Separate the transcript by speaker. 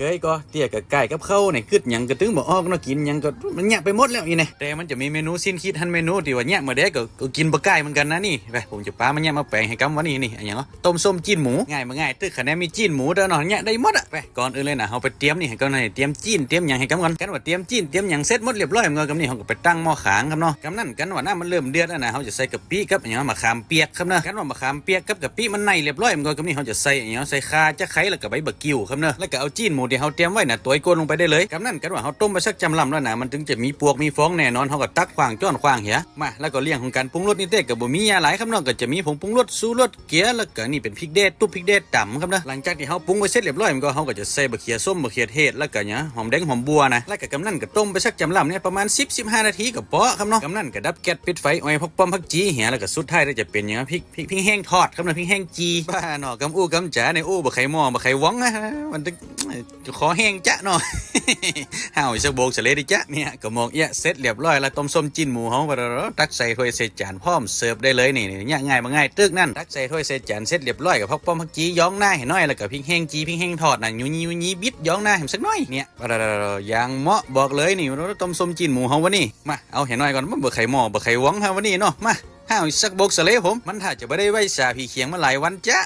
Speaker 1: เกยก็เตี้ยกับไก่กับข้าวเนี่ยกึดหยังก็ถึงบ่ออกเนาะกินหยังก็มันแยะไปหมดแล้วอีเนี่ยแต่มันจะมีเมนูสิ้นคิดทันเมนูที่ว่าแยะมาได้ก็กินบ่ไก่เหมือนกันนะนี่ไปผมจะปามันแยะมาแปลงให้กำวันนี้นี่อย่างเนาะต้มส้มจีนหมูง่ายมาง่ายตึกคะแนนมีจีนหมูเด้อเนาะแยะได้หมดอ่ะไปก่อนอื่นเลยนะเฮาไปเตรียมนี่ให้ก่อนให้เตรียมจีนเตรียมหยังให้กำกันว่าเตรียมจีนเตรียมหยังเสร็จหมดเรียบร้อยมันก็กำนี่เฮาก็ไปตั้งหม้อขางครับเนาะกำนั่นกันว่าน้ำมันเริ่มเดือดแล้วนะเฮาจะใส่กะปิกับอย่างมะขามเปียกครับเนาะกันว่ามะขามเปียกกับกะปิมันในเรียบร้อยมันก็กำนี่เฮาจะใส่อย่างใส่ข่าจะไข่แล้วก็ใบบักกิ้วครับเนาะแล้วก็เอาจีนหมูที่เฮาเตรียมไว้น่ะตัวโกนลงไปได้เลยกำนั่นกันว่าเฮาต้มไปสักจำลำแล้วนะมันถึงจะมีปวกมีฟองแน่นอนเฮาก็ตักขวางจ้อนขวางเหียมาแล้วก็เลี้ยงของการปรุงรสนี่เต้ก็บ่มียาหลายครับเนาะก็จะมีผงปรุงรสสูรสเกลือแล้วก็นี่เป็นพริกเดชตุ๊บพริกเดชดำครับเนาะหลังจากที่เฮาปรุงไว้เสร็จเรียบร้อยมันก็เฮาก็จะใส่บะเขือส้มบะเขือเทศแล้วก็เนี่ยหอมแดงหอมบัวนะแล้วก็กำนั่นก็ต้มไปสักจำลำเนี่ยประมาณ10-15นาทีก็พอครับเนาะกำนั่นก็ดับแก๊สปิดไฟอ้อยพักป้อมพักจีเหียแล้วก็สุดท้ายก็จะเป็นอย่างพริกแห้งทอดครับเนาะพริกแห้งจีบ้าเนาะกำอู้กำจ๋าในอู้บ่ไข่หม้อบ่ไข่ว้องนะมันจะขอแห้งจ๊ะเนาะ ห่าวจะโบกเสร็จเลยดิจ๊ะเนี่ยก็มองเอี้ยเสร็จเรียบร้อยแล้วต้มส้มจิ้นหมูเฮาบ่ตักใส่ถ้วยใส่จานพร้อมเสิร์ฟได้เลยนี่เนี่ยง่ายมาง่ายตึกนั่นตักใส่ถ้วยใส่จานเสร็จเรียบร้อยกับพักป้อมพักจีย้องหน้าให้น้อยแล้วก็พริกแห้งจีพริกแห้งทอดน่ะยูยี่บิดย้องหน้าให้สักน้อยเนี่ยอย่างเหมาะบอกเลยนี่ต้มส้มจิ้นหมูเฮาวันนี้มาเอาให้น้อยก่อนบ่ไข่หม้อบ่ไข่ว้องเฮาวันนี้เนาะมาห่าวสักโบกเสร็จเลยผมมันถ้าจะบ่ได้ไว้สาพี่เคียงมาหลายวันจ๊ะ